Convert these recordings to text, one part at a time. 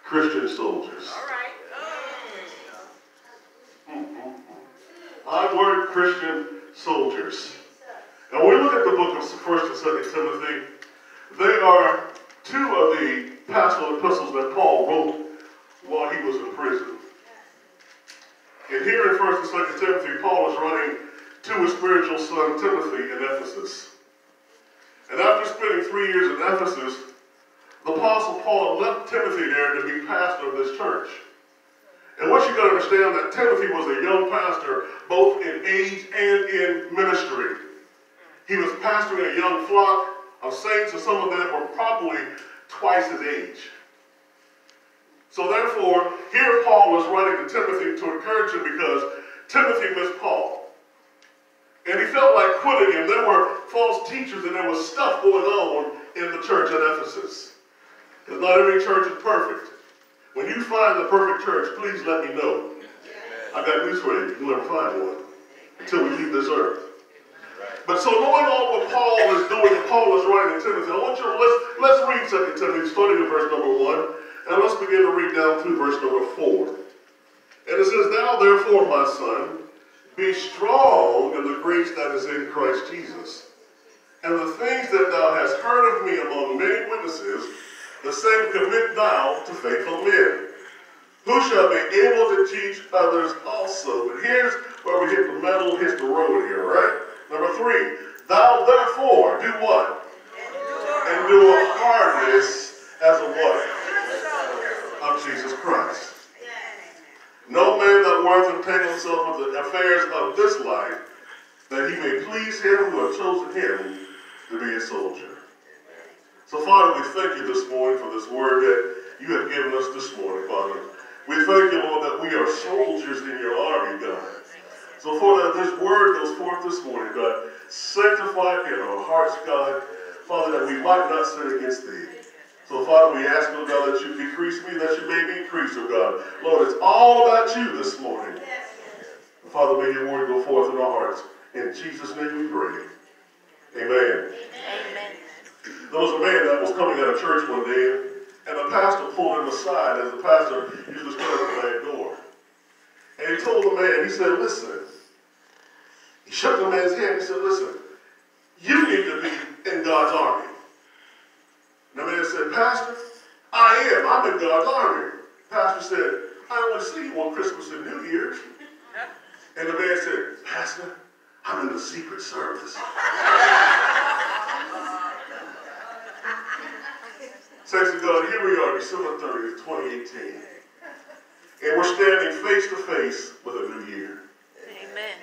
Christian soldiers. All right. I word Christian soldiers. And when we look at the book of 1st and 2nd Timothy, they are two of the pastoral epistles that Paul wrote while he was in prison. And here in 1st and 2nd Timothy, Paul is writing to his spiritual son Timothy in Ephesus. And after spending 3 years in Ephesus, the Apostle Paul left Timothy there to be pastor of this church. And what you got to understand, that Timothy was a young pastor, both in age and in ministry. He was pastoring a young flock of saints, and some of them were probably twice his age. So therefore, here Paul was writing to Timothy to encourage him because Timothy missed Paul. And he felt like quitting him. There were false teachers and there was stuff going on in the church at Ephesus. Because not every church is perfect. When you find the perfect church, please let me know. I got news for you. You'll never find one until we leave this earth. But so knowing all what Paul is doing and Paul is writing to Timothy, I want you to, let's read 2 Timothy, starting in verse number 1, and let's begin to read down through verse number 4. And it says, "Thou therefore, my son, be strong in the grace that is in Christ Jesus. And the things that thou hast heard of me among many witnesses, the same commit thou to faithful men, who shall be able to teach others also." But here's where we hit the metal, hits the road here, right? Number 3, thou therefore do what? Endure hardness as a what? Of Jesus Christ. No man that worth entangle himself with the affairs of this life, that he may please him who hath chosen him to be a soldier. So Father, we thank you this morning for this word that you have given us this morning, Father. We thank you, Lord, that we are soldiers in your army, God. So, Father, this word goes forth this morning, God. Sanctify it in our hearts, God. Father, that we might not sin against thee. So, Father, we ask, oh God, that you decrease me, that you may be increased, oh God. Lord, it's all about you this morning. Father, may your word go forth in our hearts. In Jesus' name we pray. Amen. Amen. There was a man that was coming out of church one day, and the pastor pulled him aside as the pastor usually stood at the back door. And he told the man, he said, listen. He shook the man's hand and he said, listen, you need to be in God's army. And the man said, Pastor, I am. I'm in God's army. The pastor said, I only see you on Christmas and New Year's. And the man said, Pastor, I'm in the Secret Service. Thanks to God, here we are, December 30th, 2018. And we're standing face to face with a new year. Amen.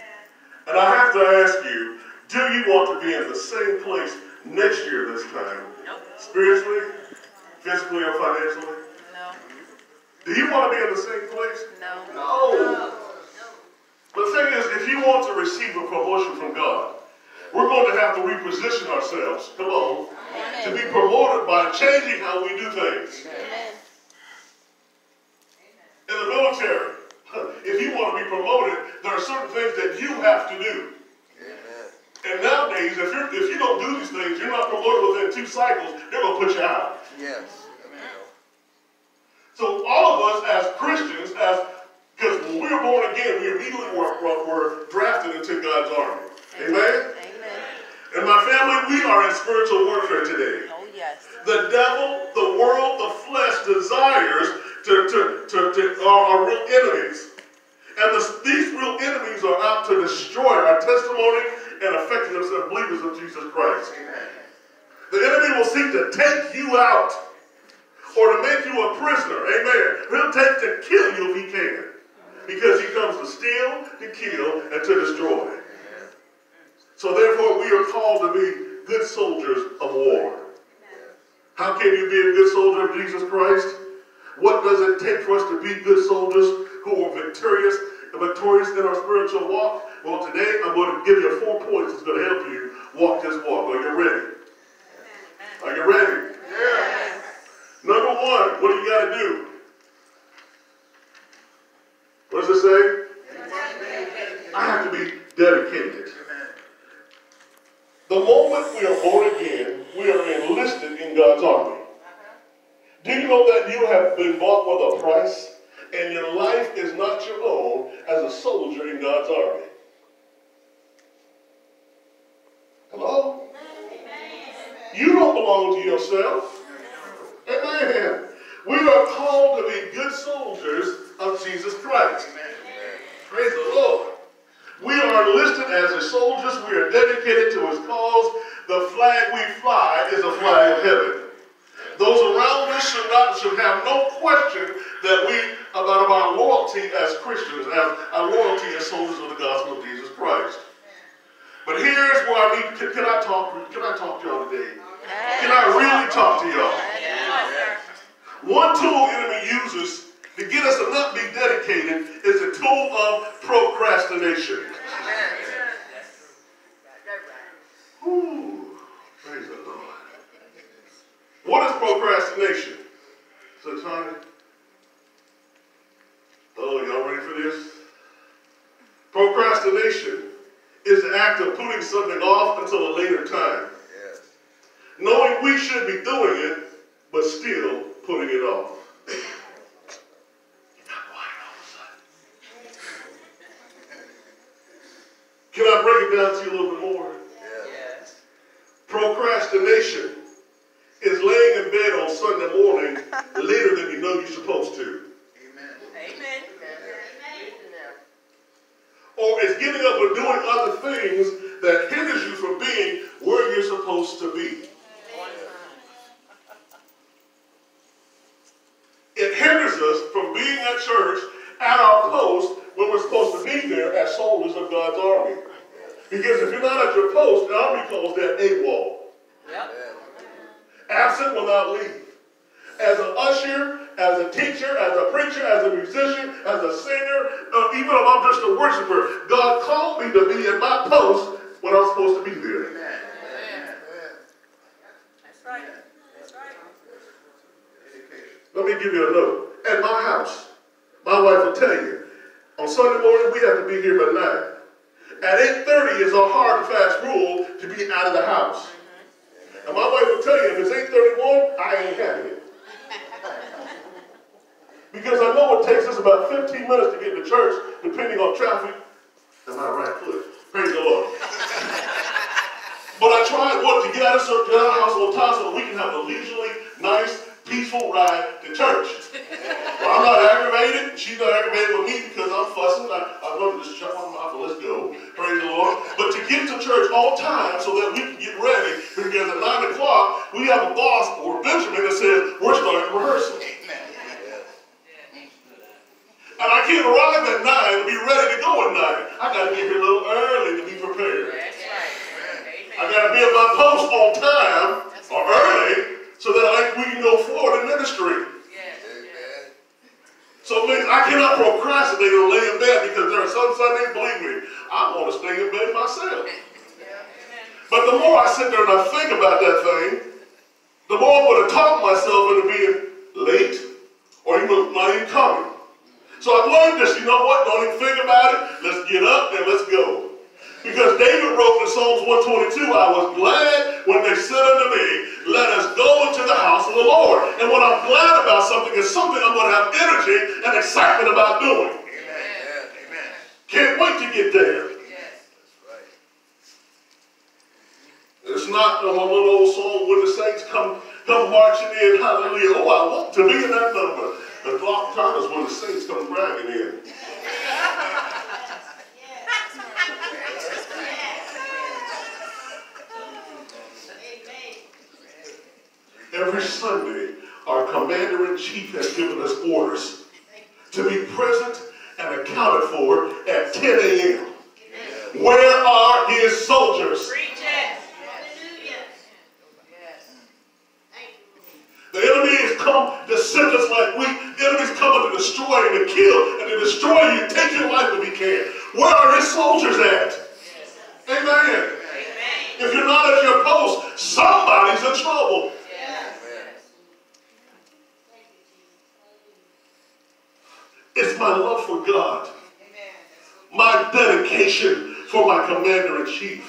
And I have to ask you, do you want to be in the same place next year this time? Nope. Spiritually, physically, or financially? No. Do you want to be in the same place? No. No. The thing is, if you want to receive a promotion from God, we're going to have to reposition ourselves, come on, to be promoted by changing how we do things. Amen. In the military, if you want to be promoted, there are certain things that you have to do. Amen. And nowadays, if you don't do these things, you're not promoted within 2 cycles, they're going to put you out. Yes. So all of us as Christians, because when we were born again, we immediately were drafted into God's army. Amen? Amen. And my family, we are in spiritual warfare today. Oh, yes. The devil, the world, the flesh desires are real enemies. And these real enemies are out to destroy our testimony and effectiveness as believers of Jesus Christ. Amen. The enemy will seek to take you out or to make you a prisoner. Amen. He'll take to kill you if he can. Because he comes to steal, to kill, and to destroy. So therefore, we are called to be good soldiers of war. How can you be a good soldier of Jesus Christ? What does it take for us to be good soldiers who are victorious in our spiritual walk? Well, today I'm going to give you 4 points that's going to help you walk this walk. Are you ready? Are you ready? Yes. Number 1, what do you got to do? What does it say? I have to be dedicated. The moment we are born again, we are enlisted in God's army. Do you you know that you have been bought with a price? And your life is not your own as a soldier in God's army. Hello? You don't belong to yourself. Amen. We are called to be good soldiers of Jesus Christ. Praise the Lord. We are enlisted as his soldiers. We are dedicated to his cause. The flag we fly is a flag of heaven. Those around us should have no question about our loyalty as Christians, as our loyalty as soldiers of the gospel of Jesus Christ. But here's where I need. Can I talk to y'all today? Can I really talk to y'all? One tool the enemy uses to get us to not be dedicated is the tool of procrastination. Ooh, praise the Lord. What is procrastination? So, Tony? Oh, y'all ready for this? Procrastination is the act of putting something off until a later time. Yes. Knowing we should be doing it, but still putting it off. Can I break it down to you a little bit more? Yes. Procrastination is laying in bed on Sunday morning later than you know you're supposed to. Amen. Amen. Or it's giving up and doing other things that hinders you from being where you're supposed to be. It hinders us from being at church at our post when we're supposed to be there as soldiers of God's army. Because if you're not at your post, the army calls that AWOL. Yep. Absent will not leave. As an usher, as a teacher, as a preacher, as a musician, as a singer, even if I'm just a worshiper, God called me to be at my post when I'm supposed to be there. Amen. That's right. That's right. Let me give you a note. At my house, my wife will tell you, on Sunday morning we have to be here by 9. At 8:30 is a hard and fast rule to be out of the house. And my wife will tell you, if it's 8:31, I ain't having it. Because I know it takes us about 15 minutes to get to church, depending on traffic. Am I right foot? Praise the Lord. But I tried to get out of the house on time so that we can have a leisurely, nice, peaceful ride to church. Well, I'm not aggravated. She's not aggravated with me because I'm fussing. I love to just shut my mouth and let's go. Praise the Lord. But to get to church on time so that we can get ready, because at 9 o'clock, we have a boss or Benjamin that says, we're starting rehearsal. And I can't arrive at 9 to be ready to go at 9. I got to get here a little early to be prepared. I got to be at my post on time or early so that we can go forward in ministry. So it means I cannot procrastinate or lay in bed because there are some Sundays, believe me, I want to stay in bed myself. But the more I sit there and I think about that thing, the more I'm going to talk myself into being late or even not even coming. So I've learned this, you know what? Don't even think about it. Let's get up and let's go. Because David wrote in Psalms 122, I was glad when they said unto me, let us go into the house of the Lord. And when I'm glad about something, it's something I'm going to have energy and excitement about doing. Amen. Amen. Can't wait to get there. Yes. Right. It's not a little old song when the saints come marching in, hallelujah. Oh, I want to be in that number. The clock time is when the saints come bragging in. Every Sunday, our Commander-in-Chief has given us orders to be present and accounted for at 10 a.m. Where are his soldiers? The enemy has come to sift us like wheat. The enemy's coming to destroy and to kill and to destroy you. Take your life if he can. Where are his soldiers at? Amen. Amen. If you're not at your post, somebody's in trouble. It's my love for God, my dedication for my Commander-in-Chief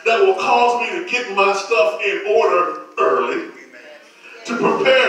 that will cause me to get my stuff in order early, to prepare